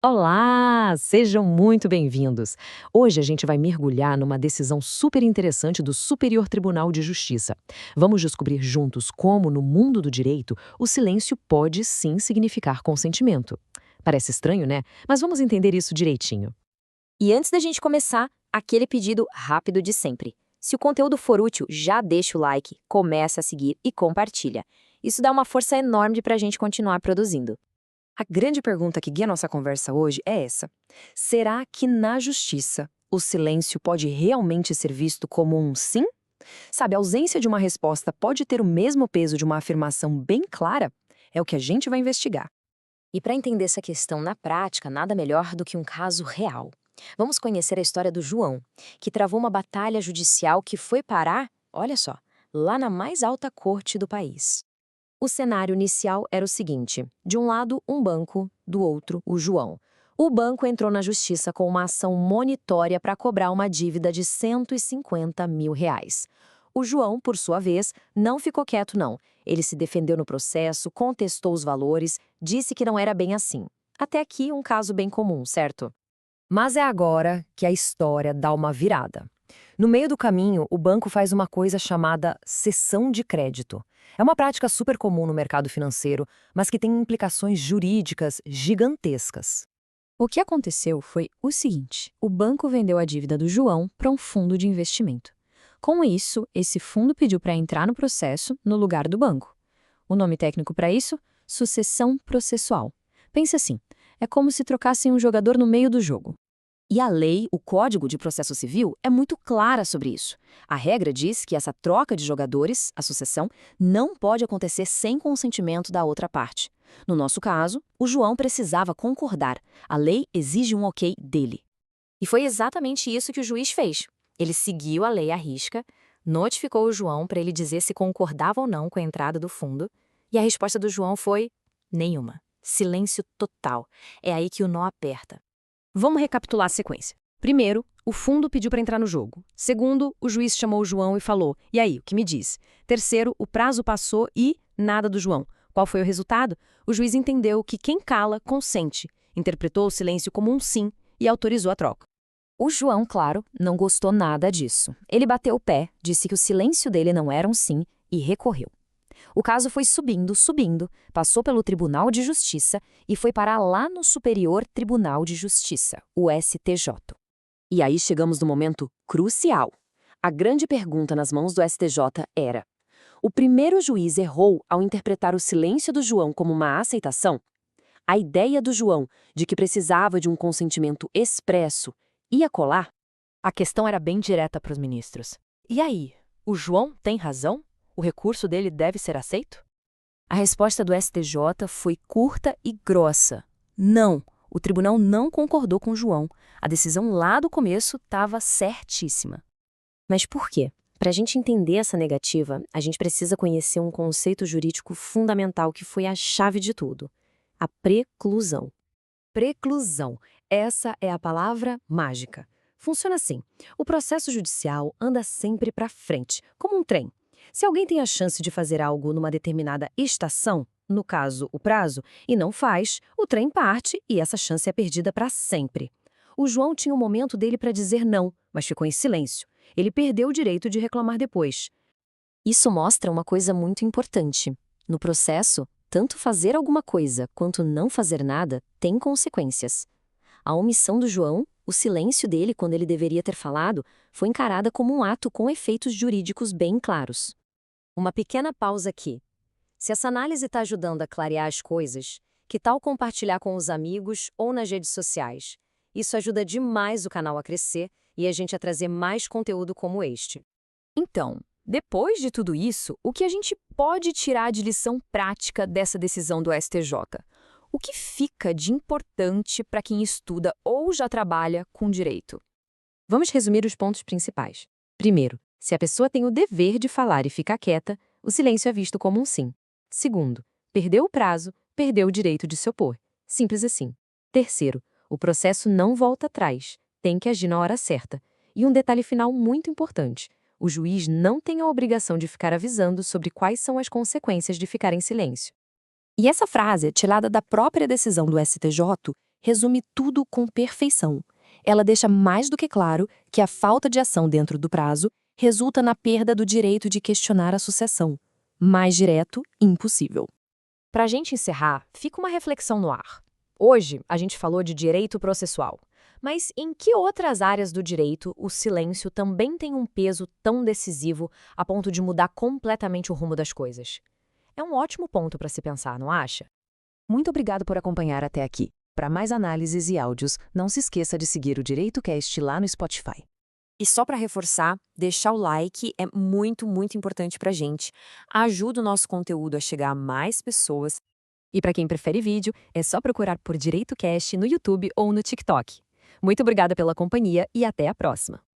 Olá! Sejam muito bem-vindos. Hoje a gente vai mergulhar numa decisão super interessante do Superior Tribunal de Justiça. Vamos descobrir juntos como, no mundo do direito, o silêncio pode sim significar consentimento. Parece estranho, né? Mas vamos entender isso direitinho. E antes da gente começar, aquele pedido rápido de sempre. Se o conteúdo for útil, já deixa o like, começa a seguir e compartilha. Isso dá uma força enorme para a gente continuar produzindo. A grande pergunta que guia nossa conversa hoje é essa: será que na justiça o silêncio pode realmente ser visto como um sim? Sabe, a ausência de uma resposta pode ter o mesmo peso de uma afirmação bem clara? É o que a gente vai investigar. E para entender essa questão na prática, nada melhor do que um caso real. Vamos conhecer a história do João, que travou uma batalha judicial que foi parar, olha só, lá na mais alta corte do país. O cenário inicial era o seguinte: de um lado, um banco, do outro, o João. O banco entrou na justiça com uma ação monitória para cobrar uma dívida de R$ 150 mil. O João, por sua vez, não ficou quieto, não. Ele se defendeu no processo, contestou os valores, disse que não era bem assim. Até aqui, um caso bem comum, certo? Mas é agora que a história dá uma virada. No meio do caminho, o banco faz uma coisa chamada cessão de crédito. É uma prática super comum no mercado financeiro, mas que tem implicações jurídicas gigantescas. O que aconteceu foi o seguinte: o banco vendeu a dívida do João para um fundo de investimento. Com isso, esse fundo pediu para entrar no processo no lugar do banco. O nome técnico para isso? Sucessão processual. Pense assim: é como se trocassem um jogador no meio do jogo. E a lei, o Código de Processo Civil, é muito clara sobre isso. A regra diz que essa troca de jogadores, a sucessão, não pode acontecer sem consentimento da outra parte. No nosso caso, o João precisava concordar. A lei exige um ok dele. E foi exatamente isso que o juiz fez. Ele seguiu a lei à risca, notificou o João para ele dizer se concordava ou não com a entrada do fundo, e a resposta do João foi nenhuma. Silêncio total. É aí que o nó aperta. Vamos recapitular a sequência. Primeiro, o fundo pediu para entrar no jogo. Segundo, o juiz chamou o João e falou: "E aí, o que me diz?" Terceiro, o prazo passou e nada do João. Qual foi o resultado? O juiz entendeu que quem cala, consente. Interpretou o silêncio como um sim e autorizou a troca. O João, claro, não gostou nada disso. Ele bateu o pé, disse que o silêncio dele não era um sim e recorreu. O caso foi subindo, subindo, passou pelo Tribunal de Justiça e foi parar lá no Superior Tribunal de Justiça, o STJ. E aí chegamos no momento crucial. A grande pergunta nas mãos do STJ era: o primeiro juiz errou ao interpretar o silêncio do João como uma aceitação? A ideia do João de que precisava de um consentimento expresso ia colar? A questão era bem direta para os ministros. E aí, o João tem razão? O recurso dele deve ser aceito? A resposta do STJ foi curta e grossa. Não, o tribunal não concordou com o João. A decisão lá do começo estava certíssima. Mas por quê? Para a gente entender essa negativa, a gente precisa conhecer um conceito jurídico fundamental que foi a chave de tudo: a preclusão. Preclusão. Essa é a palavra mágica. Funciona assim: o processo judicial anda sempre para frente, como um trem. Se alguém tem a chance de fazer algo numa determinada estação, no caso, o prazo, e não faz, o trem parte e essa chance é perdida para sempre. O João tinha um momento dele para dizer não, mas ficou em silêncio. Ele perdeu o direito de reclamar depois. Isso mostra uma coisa muito importante. No processo, tanto fazer alguma coisa quanto não fazer nada tem consequências. A omissão do João, o silêncio dele quando ele deveria ter falado, foi encarada como um ato com efeitos jurídicos bem claros. Uma pequena pausa aqui. Se essa análise está ajudando a clarear as coisas, que tal compartilhar com os amigos ou nas redes sociais? Isso ajuda demais o canal a crescer e a gente a trazer mais conteúdo como este. Então, depois de tudo isso, o que a gente pode tirar de lição prática dessa decisão do STJ? O que fica de importante para quem estuda ou já trabalha com direito? Vamos resumir os pontos principais. Primeiro, se a pessoa tem o dever de falar e ficar quieta, o silêncio é visto como um sim. Segundo, perdeu o prazo, perdeu o direito de se opor. Simples assim. Terceiro, o processo não volta atrás, tem que agir na hora certa. E um detalhe final muito importante: o juiz não tem a obrigação de ficar avisando sobre quais são as consequências de ficar em silêncio. E essa frase é tirada da própria decisão do STJ resume tudo com perfeição. Ela deixa mais do que claro que a falta de ação dentro do prazo resulta na perda do direito de questionar a sucessão. Mais direto, impossível. Para a gente encerrar, fica uma reflexão no ar. Hoje, a gente falou de direito processual. Mas em que outras áreas do direito o silêncio também tem um peso tão decisivo a ponto de mudar completamente o rumo das coisas? É um ótimo ponto para se pensar, não acha? Muito obrigado por acompanhar até aqui. Para mais análises e áudios, não se esqueça de seguir o DireitoCast lá no Spotify. E só para reforçar, deixar o like é muito, muito importante para a gente. Ajuda o nosso conteúdo a chegar a mais pessoas. E para quem prefere vídeo, é só procurar por DireitoCast no YouTube ou no TikTok. Muito obrigada pela companhia e até a próxima.